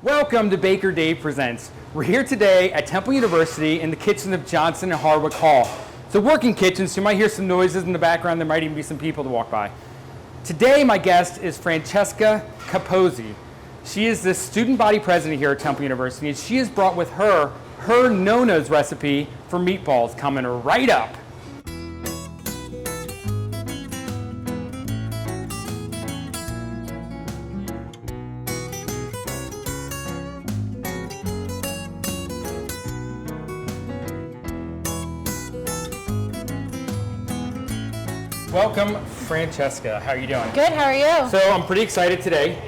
Welcome to Baker Dave Presents. We're here today at Temple University in the kitchen of Johnson and Hardwick Hall. It's a working kitchen, so you might hear some noises in the background. There might even be some people to walk by. Today, my guest is Francesca Capozzi. She is the student body president here at Temple University, and she has brought with her nonna's recipe for meatballs, coming right up. Welcome, Francesca. How are you doing? Good, how are you? So I'm pretty excited today.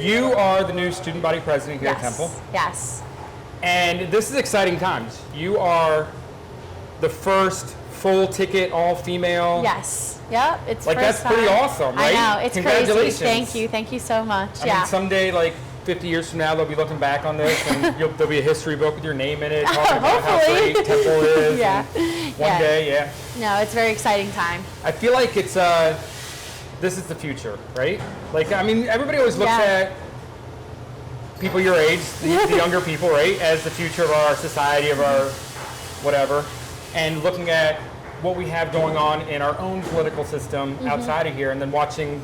You are the new student body president here at Temple. Yes. And this is exciting times. You are the first full ticket, all female. Yes. Yep. It's like first that's pretty time. awesome, right? I know. It's Congratulations. crazy. Thank you so much. I mean, someday, like 50 years from now, they'll be looking back on this, and there'll be a history book with your name in it, talking about how great Temple is. Yeah. One day, yeah. No, it's a very exciting time. I feel like it's this is the future, right? Like, I mean, everybody always looks at people your age, the younger people, right, as the future of our society, of our whatever, and looking at what we have going on in our own political system outside of here, and then watching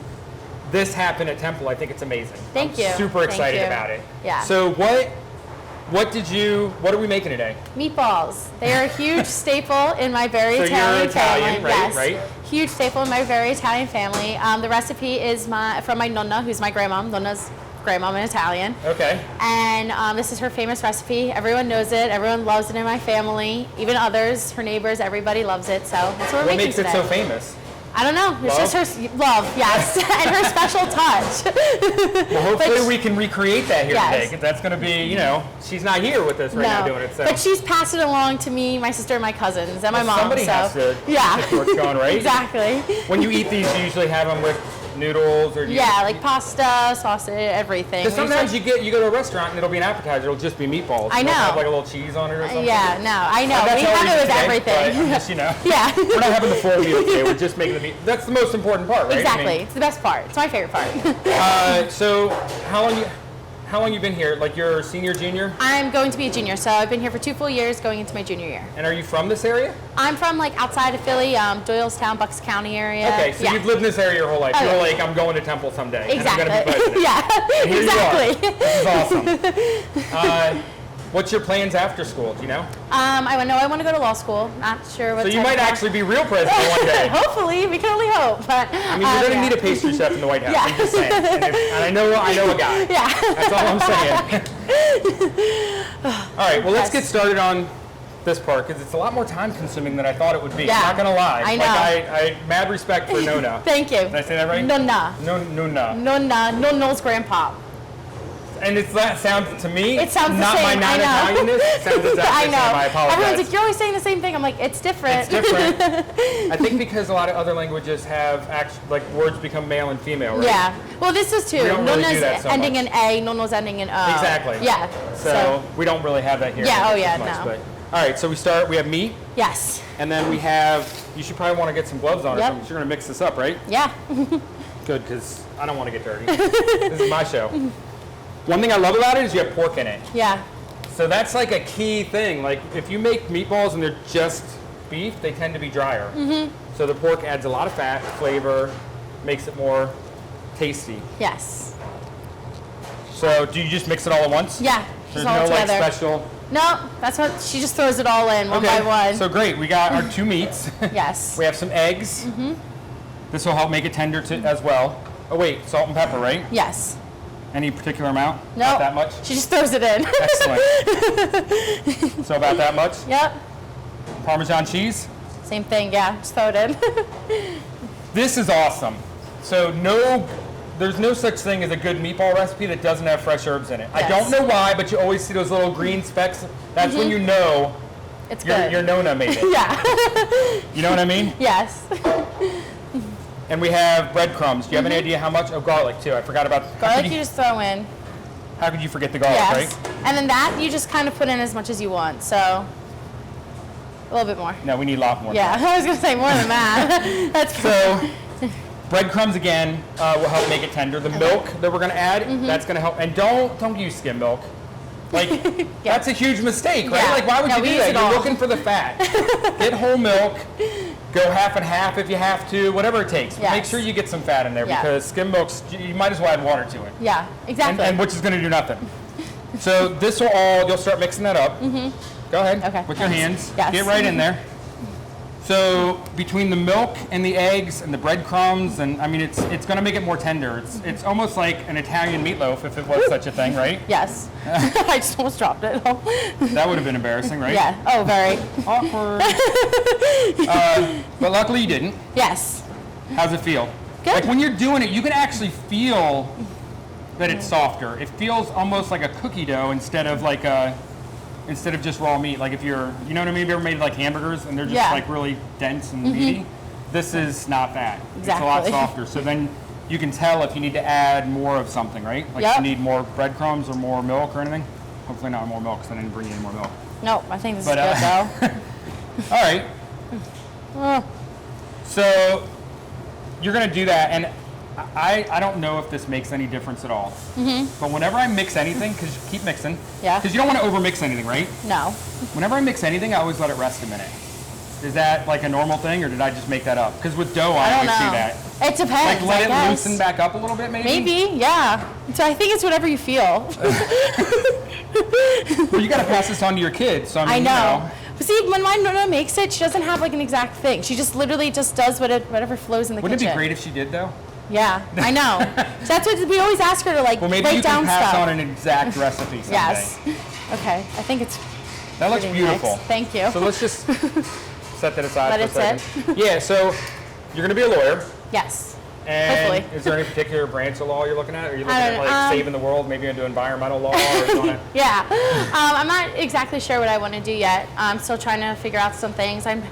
this happen at Temple. I think it's amazing. Thank you. Super excited about it. Yeah. So what are we making today? Meatballs. They are a huge staple in my very Italian family. Right? Yes. Right? Huge staple in my very Italian family. The recipe is from my nonna, who's my grandmom. Nonna's grandmom in Italian. Okay. And this is her famous recipe. Everyone knows it. Everyone loves it in my family. Even others, her neighbors, everybody loves it. So that's what we're making today. What makes it so famous? I don't know. It's just her love, yes, and her special touch. Well, hopefully we can recreate that here today, because that's going to be, she's not here with us right now doing it. So. But she's passed it along to me, my sister, and my cousins, and my mom. Somebody has to get what's going, right? Exactly. When you eat these, you usually have them with noodles or like pasta, sausage, everything. Because sometimes you go to a restaurant and it'll be an appetizer, it'll just be meatballs. I know. Have like a little cheese on it or something. Yeah, no, I know. We have it with everything. Just, Yeah. We're not having the full meal today. We're just making the meat. That's the most important part, right? Exactly. It's the best part. It's my favorite part. So how long you been here? Like you're senior, junior? I'm going to be a junior, so I've been here for 2 full years, going into my junior year. And are you from this area? I'm from like outside of Philly, Doylestown, Bucks County area. Okay, so you've lived in this area your whole life. You're like, I'm going to Temple someday. Exactly. And I'm going to be president. And here exactly. You are. This is awesome. What's your plans after school? Do you know? I want to go to law school. Not sure what. So you might actually be real president one day. Hopefully, we can only hope. But I mean, you're going to need a pastry chef in the White House. I'm just saying. And I know a guy. Yeah. That's all I'm saying. All right. Well, let's get started on this part because it's a lot more time consuming than I thought it would be. Yeah. I'm not going to lie. I know. I mad respect for Nonna. Thank you. Did I say that right? Nonna. Nonna. Nonna's grandpa. And that sounds to me, it sounds not the same. my non-Italianness, it sounds exactly the same. I apologize. Everyone's like, you're always saying the same thing. I'm like, it's different. It's different. I think because a lot of other languages have words become male and female, right? Yeah. Well, this is too. Nonna's ending in A, nonna's ending in O. Exactly. Yeah. So we don't really have that here. Yeah. But, all right. So we have meat. Yes. And then we have. You should probably want to get some gloves on or something. You're going to mix this up, right? Yeah. Good, because I don't want to get dirty. This is my show. One thing I love about it is you have pork in it. Yeah. So that's like a key thing. Like if you make meatballs and they're just beef, they tend to be drier. Mm-hmm. So the pork adds a lot of fat, flavor, makes it more tasty. Yes. So do you just mix it all at once? Yeah. There's no like special. No, that's what she just throws it all in one by one. So great. We got our 2 meats. Yes. We have some eggs. Mm-hmm. This will help make it tender as well. Oh wait, salt and pepper, right? Yes. Any particular amount? No. Not that much? She just throws it in. Excellent. So about that much? Yep. Parmesan cheese? Same thing, yeah. Just throw it in. This is awesome. So there's no such thing as a good meatball recipe that doesn't have fresh herbs in it. Yes. I don't know why, but you always see those little green specks. That's when you know it's good. Your nonna made it. Yeah. You know what I mean? Yes. And we have breadcrumbs. Do you have any idea how much? Oh, garlic too. I forgot about garlic. You just throw in. How could you forget the garlic, right? And then that you just kind of put in as much as you want. So a little bit more. No, we need a lot more. Yeah, I was gonna say more than that. That's so. Breadcrumbs again will help make it tender. The milk that we're gonna add, that's gonna help. And don't use skim milk. Like that's a huge mistake, right? Yeah. Like why would you do that? You're looking for the fat. Get whole milk. Go half and half if you have to, whatever it takes. Yes. Make sure you get some fat in there because skim milk's, you might as well add water to it. Yeah, exactly. And which is gonna do nothing. So this will all, you'll start mixing that up. Go ahead, with your hands. Yes. Get right in there. So between the milk and the eggs and the breadcrumbs, and I mean, it's going to make it more tender. It's almost like an Italian meatloaf if it was such a thing, right? Yes. I just almost dropped it. That would have been embarrassing, right? Yeah. Oh, very. Awkward. But luckily you didn't. Yes. How's it feel? Good. Like when you're doing it, you can actually feel that it's softer. It feels almost like a cookie dough instead of just raw meat. Like if you're, you know what I mean? Have you ever made like hamburgers and they're just like really dense and meaty? This is not that. Exactly. It's a lot softer. So then you can tell if you need to add more of something, right? Like if you need more breadcrumbs or more milk or anything. Hopefully not more milk because I didn't bring you any more milk. No, I think this is good though. All right. So you're gonna do that, and I don't know if this makes any difference at all. But whenever I mix anything, because you keep mixing, because you don't want to over mix anything, right? No. Whenever I mix anything, I always let it rest a minute. Is that like a normal thing, or did I just make that up? Because with dough, I always do that. It depends. Like let it loosen back up a little bit, maybe? Maybe, yeah. So I think it's whatever you feel. Well, you got to pass this on to your kids. So I know. But see, when my nonna makes it, she doesn't have like an exact thing. She just literally just does whatever flows in the kitchen. Wouldn't it be great if she did, though? Yeah, I know. So that's what we always ask her to like well, maybe write you down can pass stuff. on an exact recipe someday. Yes. Okay, I think it's that looks beautiful. Nice. Thank you. So let's just set that aside Let for a second. sit. Yeah, so you're going to be a lawyer. Yes. And hopefully. Is there any particular branch of law you're looking at? Are you looking at like saving the world, maybe into environmental law? Or yeah. I'm not exactly sure what I want to do yet. I'm still trying to figure out some things. I'm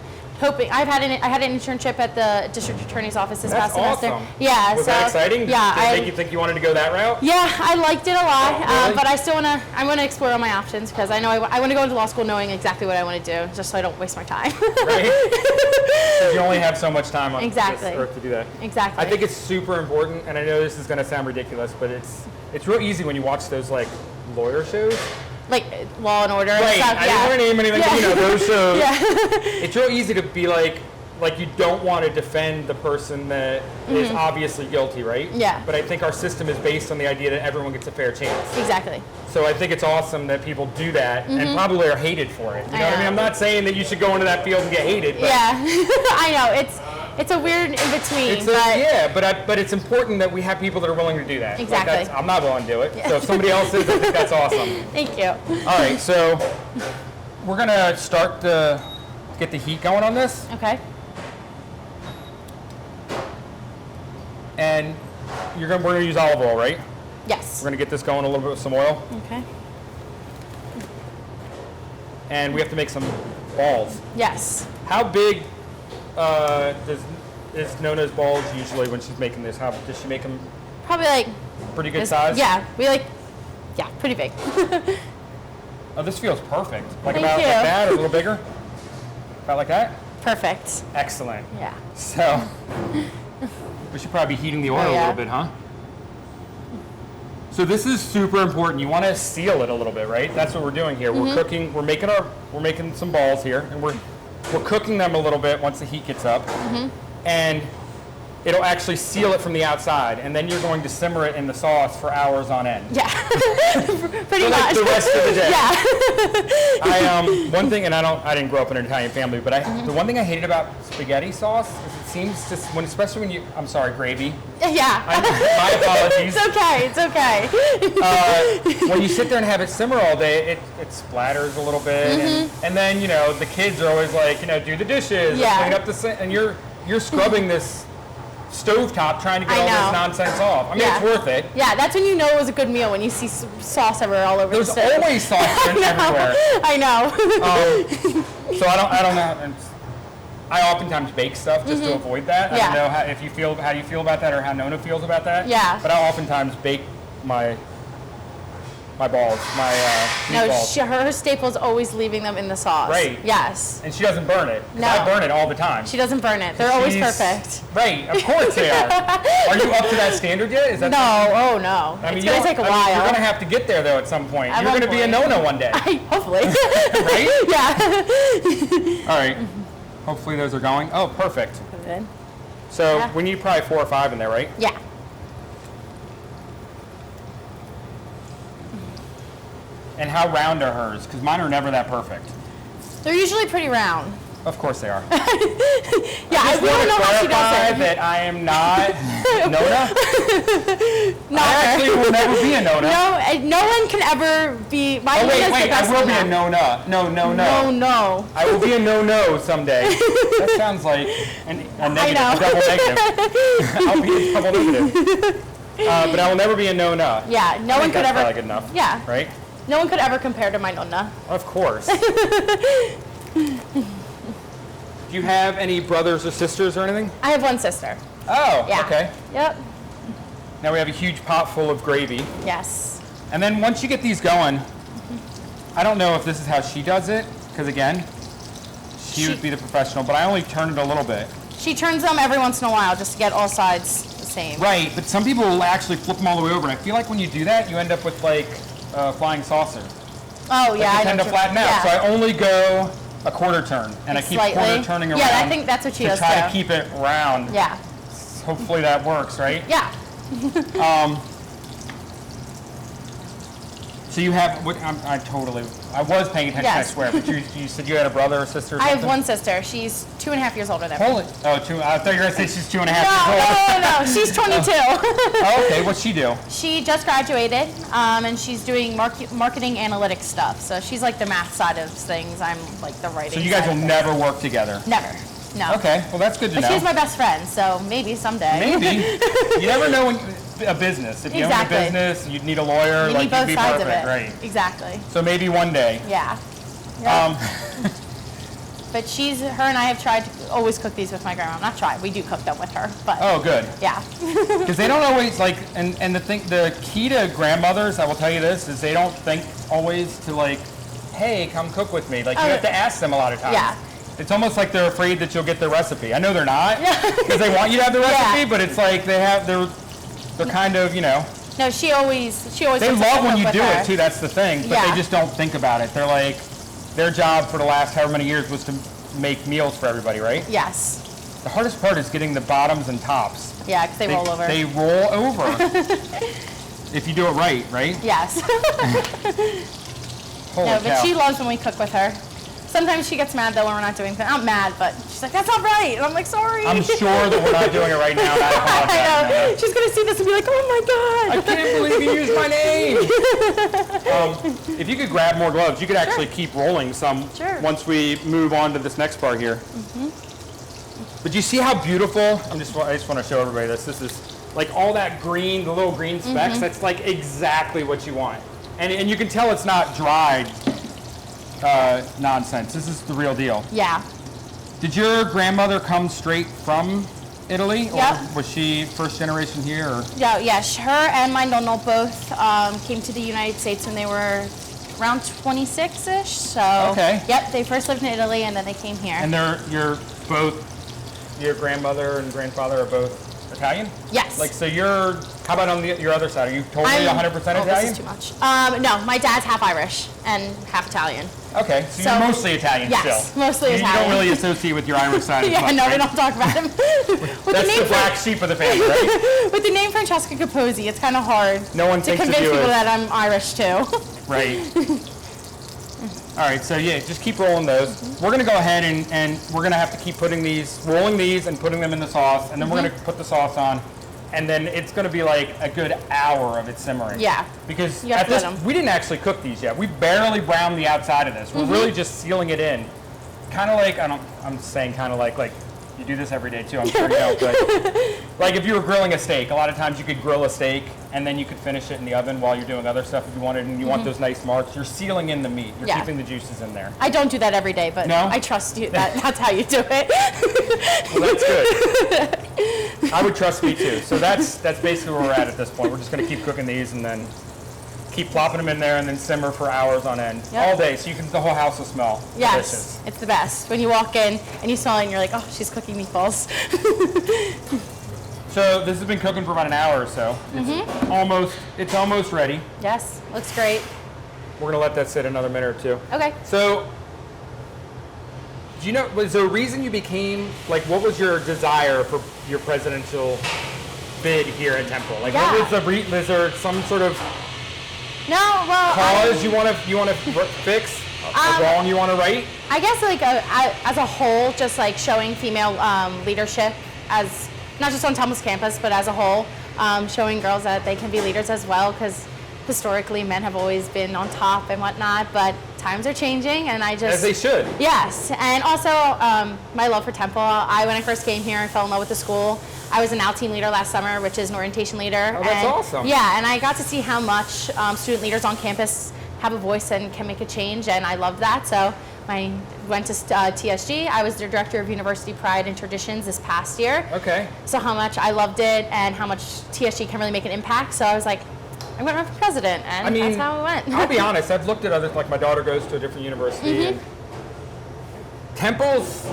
hoping. I had an internship at the district attorney's office this past semester. Awesome. Yeah. Was that exciting? Yeah. Did it make you think you wanted to go that route? Yeah, I liked it a lot, really? but I still I'm want to explore all my options because I know I want to go into law school knowing exactly what I want to do, just so I don't waste my time. Right. Because you only have so much time on this earth to do that. Exactly. I think it's super important, and I know this is going to sound ridiculous, but it's real easy when you watch those like lawyer shows. Like Law and Order and right. stuff. I didn't want to name anything, but you know, those shows. It's real easy to be like you don't want to defend the person that is obviously guilty, right? Yeah. But I think our system is based on the idea that everyone gets a fair chance. Exactly. So I think it's awesome that people do that and probably are hated for it. You know what I mean? I'm not saying that you should go into that field and get hated. But yeah. I know. It's a weird in between. But it's important that we have people that are willing to do that. Exactly. Like I'm not willing to do it. Yeah. So if somebody else is, I think that's awesome. Thank you. All right, so we're gonna start to get the heat going on this. Okay. And we're gonna use olive oil, right? Yes. We're gonna get this going a little bit with some oil. Okay. And we have to make some balls. Yes. How big is Nonna's balls usually when she's making this? How does she make them? Probably like pretty good size. Yeah, pretty big. Oh, this feels perfect. Like Thank about you. like that, or a little bigger. About like that. Perfect. Excellent. Yeah. So we should probably be heating the oil a little bit, huh? So this is super important. You want to seal it a little bit, right? That's what we're doing here. We're cooking. We're making some balls here, and we're cooking them a little bit once the heat gets up, and it'll actually seal it from the outside, and then you're going to simmer it in the sauce for hours on end. Yeah, pretty much. The rest of the day. Yeah. One thing, and I didn't grow up in an Italian family, but the one thing I hated about spaghetti sauce is it seems just especially when I'm sorry, gravy. Yeah. My apologies. It's okay. When you sit there and have it simmer all day, it splatters a little bit, and then the kids are always like, do the dishes, clean up the sink, and you're scrubbing this stovetop trying to get all this nonsense off. I mean, it's worth it. Yeah, that's when you know it was a good meal, when you see sauce everywhere all over the stove. There's always sauce everywhere. I know. So I don't know. And I oftentimes bake stuff just to avoid that. I don't know how you feel about that, or how Nonna feels about that. Yeah. But I oftentimes bake my my balls, my No, meatballs. her staple is always leaving them in the sauce. Right. Yes. And she doesn't burn it. 'Cause No. I burn it all the time. She doesn't burn it. They're always perfect. Right, of course they are. Are you up to that standard yet? Is that No, oh no. I mean, It's going to take a while. You're going to have to get there, though, at some point. At You're one going to be a point. nonna one day. Hopefully. Right? Yeah. All right. Hopefully those are going. Oh, perfect. Put it in. So Yeah. we need probably 4 or 5 in there, right? Yeah. And how round are hers? Because mine are never that perfect. They're usually pretty round. Of course they are. Yeah, I Just want want to know how she does clarify it. that I am not Nonna. Not I her. actually will never be a Nonna. No one can ever be. My Oh, wait, Nonna's the I best will one be a now. Nonna. No. No. I will be a no someday. That sounds like a negative, know. a double negative. I'll be a double negative. But I will never be a no. Yeah, no I one think could that's ever. probably good enough. Yeah. Right? No one could ever compare to my nonna. Of course. Do you have any brothers or sisters or anything? I have one sister. Oh, Yeah. okay. Yep. Now we have a huge pot full of gravy. Yes. And then once you get these going, I don't know if this is how she does it, because again, she would be the professional, but I only turn it a little bit. She turns them every once in a while just to get all sides the same. Right, but some people will actually flip them all the way over, and I feel like when you do that, you end up with like a flying saucer. Oh yeah, They I tend know to what you're- flatten out, yeah. so I only go a quarter turn, and I keep Slightly. quarter turning around. Yeah, I think that's what she to does try too. to keep it round. Yeah. Hopefully that works, right? Yeah. So you have, I was paying attention, Yes. I swear, but you said you had a brother or sister or I have something? one sister. She's 2.5 years older than me. Holy, I thought you were going to say she's 2.5 years old. No. She's 22. Oh, okay, what's she do? She just graduated, and she's doing marketing analytics stuff. So she's like the math side of things. I'm like the writing. So you guys side will of never work together? things. Never. No. Okay, well that's good to But know. she's my best friend, so maybe someday. Maybe. You never know when a business. If you own a Exactly. business, you'd need a lawyer, You like need both you'd be sides perfect, of it. right? Exactly. So maybe one day. Yeah. But her and I have tried to always cook these with my grandma. Not tried, we do cook them with her, but Oh, good. yeah. Because they don't always like, and the key to grandmothers, I will tell you this, is they don't think always to like, hey, come cook with me. Like you have to ask them a lot of times. Yeah. It's almost like they're afraid that you'll get the recipe. I know they're not, because they want you to have the recipe, Yeah. but it's like they're kind of, No, she always they wants us to love when cook you with do her. it too, that's the thing, but Yeah. they just don't think about it. They're like, their job for the last however many years was to make meals for everybody, right? Yes. The hardest part is getting the bottoms and tops. Yeah, because they roll over. They roll over. If you do it right? Yes. Holy No, cow. but she loves when we cook with her. Sometimes she gets mad though when we're not doing things. Not mad, but she's like, that's not right. And I'm like, sorry. I'm sure that we're not doing it right now, and I apologize. I know. She's going to see this and be like, oh my I God. can't believe you used my name. If you could grab more gloves, you could actually keep rolling some Sure. once we move on to this next part here. But you see how beautiful? I just want to show everybody this. This is like all that green, the little green specks. That's like exactly what you want. And you can tell it's not dried nonsense. This is the real deal. Yeah. Did your grandmother come straight from Italy? Or Yep. was she first generation here? Or? Yeah. Her and my nonna both came to the United States when they were around 26-ish. So, Okay. Yep, they first lived in Italy and then they came here. And your grandmother and grandfather are both Italian? Yes. Like, so how about on your other side? Are you totally 100% Oh, Italian? this is too much. No, my dad's half Irish and half Italian. Okay, so you're mostly Italian yes, still. mostly You Italian. don't really associate with your Irish side as Yeah, much, no, we right? don't talk about him. That's the black sheep of the family, right? With the name Francesca Capozzi, it's kind of hard No one to thinks of convince you people as- that I'm Irish too. Right. All right, so yeah, just keep rolling those. We're gonna go ahead and we're gonna have to keep rolling these and putting them in the sauce, and then we're gonna put the sauce on, and then it's gonna be like a good hour of it simmering. Yeah. Because You have at to this, let 'em. we didn't actually cook these yet. We barely browned the outside of this. We're really just sealing it in. Kind of like, I'm saying kind of like you do this every day too, I'm sure you know, but like if you were grilling a steak, a lot of times you could grill a steak and then you could finish it in the oven while you're doing other stuff if you wanted, and you want those nice marks. You're sealing in the meat. You're Yeah. keeping the juices in there. I don't do that every day, but No? I trust you. That's how you do it. Well, that's good. I would trust me too. So that's basically where we're at this point. We're just going to keep cooking these and then keep plopping them in there and then simmer for hours on end. Yep. All day, so the whole house will smell Yes, delicious. it's the best. When you walk in and you smell it and you're like, oh, she's cooking meatballs. So this has been cooking for about an hour or so. It's almost ready. Yes, looks great. We're gonna let that sit another minute or two. Okay. So, do you know, was there a reason you became, like, what was your desire for your presidential bid here at Temple? Like, Yeah. what was was there some sort of No, well, cause you want to fix, a wrong you want to right? I guess like as a whole, just like showing female leadership as not just on Temple's campus, but as a whole, showing girls that they can be leaders as well. Because historically, men have always been on top and whatnot, but times are changing, and I just As they should. Yes, and also my love for Temple. When I first came here, I fell in love with the school. I was an AL team leader last summer, which is an orientation leader. Oh, that's awesome. Yeah, and I got to see how much student leaders on campus have a voice and can make a change, and I loved that. So I went to TSG. I was the director of University Pride and Traditions this past year. Okay. So how much I loved it and how much TSG can really make an impact. So I was like, I'm going to run for president, and that's how it went. I'll be honest, I've looked at others, like my daughter goes to a different university, and Temple's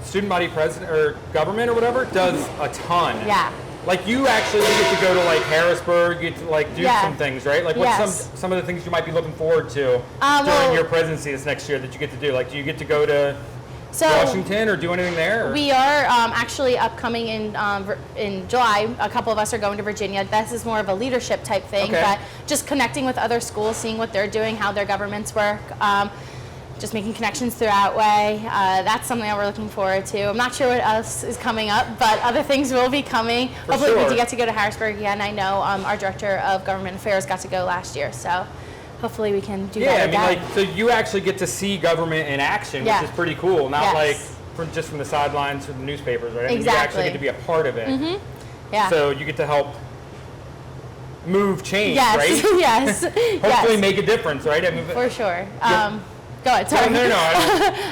student body president or government or whatever does a ton. Yeah. Like you actually get to go to like Harrisburg, you get to like do some things, right? Like what's some of the things you might be looking forward to during your presidency this next year that you get to do? Like do you get to go to Washington or do anything there? Or? We are actually upcoming in July. A couple of us are going to Virginia. This is more of a leadership type thing, but just connecting with other schools, seeing what they're doing, how their governments work, just making connections throughout way. That's something that we're looking forward to. I'm not sure what else is coming up, but other things will be coming. Hopefully we do get to go to Harrisburg again. I know our director of government affairs got to go last year, so hopefully we can do that again. I mean, like, so you actually get to see government in action, which is pretty cool. Not like just from the sidelines or the newspapers, right? I mean, you actually get to be a part of it. Yeah. So you get to help move change, yes. right? Yes. Hopefully make a difference, right? I mean, for sure. Go ahead. Sorry. No.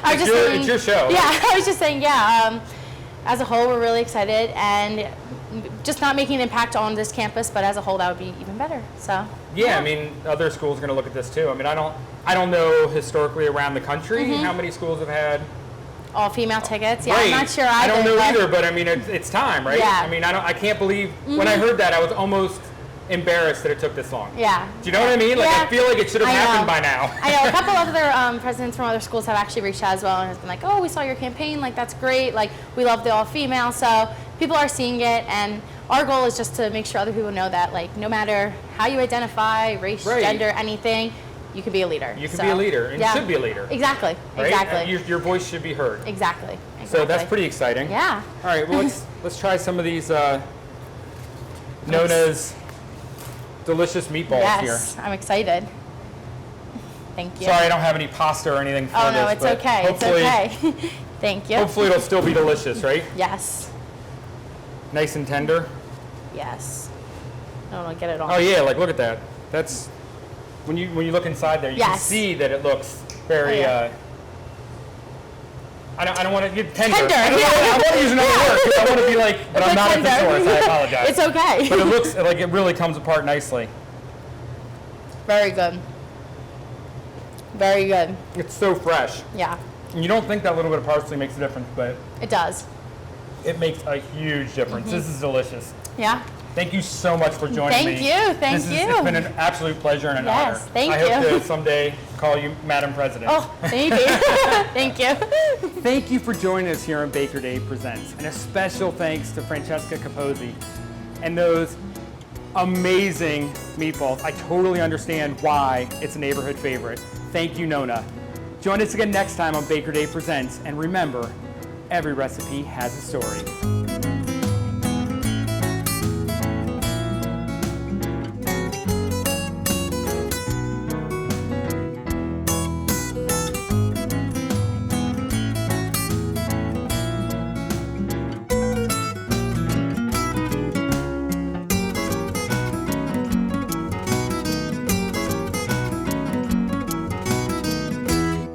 It's your show. Yeah, I was just saying, as a whole, we're really excited, and just not making an impact on this campus, but as a whole, that would be even better. So. Yeah, I mean, other schools are going to look at this too. I mean, I don't know historically around the country how many schools have had all female tickets. Yeah, right. I'm not sure either. I don't know either, but I mean, it's time, right? Yeah. I mean, I can't believe when I heard that, I was almost embarrassed that it took this long. Yeah. Do you know what I mean? Like, I feel like it should have happened by now. I know. A couple of other presidents from other schools have actually reached out as well and has been like, oh, we saw your campaign. Like, that's great. Like, we love the all-female. So people are seeing it, and our goal is just to make sure other people know that, like, no matter how you identify, race, gender, anything, you can be a leader. You can be a leader, and you should be a leader. Exactly. Right? Exactly. Your voice should be heard. Exactly. So that's pretty exciting. Yeah. All right. Well, let's try some of these Nonna's delicious meatballs here. Yes, I'm excited. Thank you. Sorry, I don't have any pasta or anything for this. Oh no, it's okay. It's okay. Thank you. Hopefully it'll still be delicious, right? Yes. Nice and tender. Yes. I don't get it all. Oh yeah, like look at that. That's when you look inside there, you can see that it looks very. I don't want to get tender. I want to use another word because I want to be like, but I'm not at the source. I apologize. It's okay. But it looks like it really comes apart nicely. Very good. Very good. It's so fresh. Yeah. And you don't think that little bit of parsley makes a difference, but it does. It makes a huge difference. This is delicious. Yeah. Thank you so much for joining me. Thank you. Thank you. It's been an absolute pleasure and an honor. Thank you. I hope to someday call you Madam President. Oh, thank you. Thank you. Thank you for joining us here on Baker Dave Presents. And a special thanks to Francesca Capozzi and those amazing meatballs. I totally understand why it's a neighborhood favorite. Thank you, Nonna. Join us again next time on Baker Dave Presents. And remember, every recipe has a story.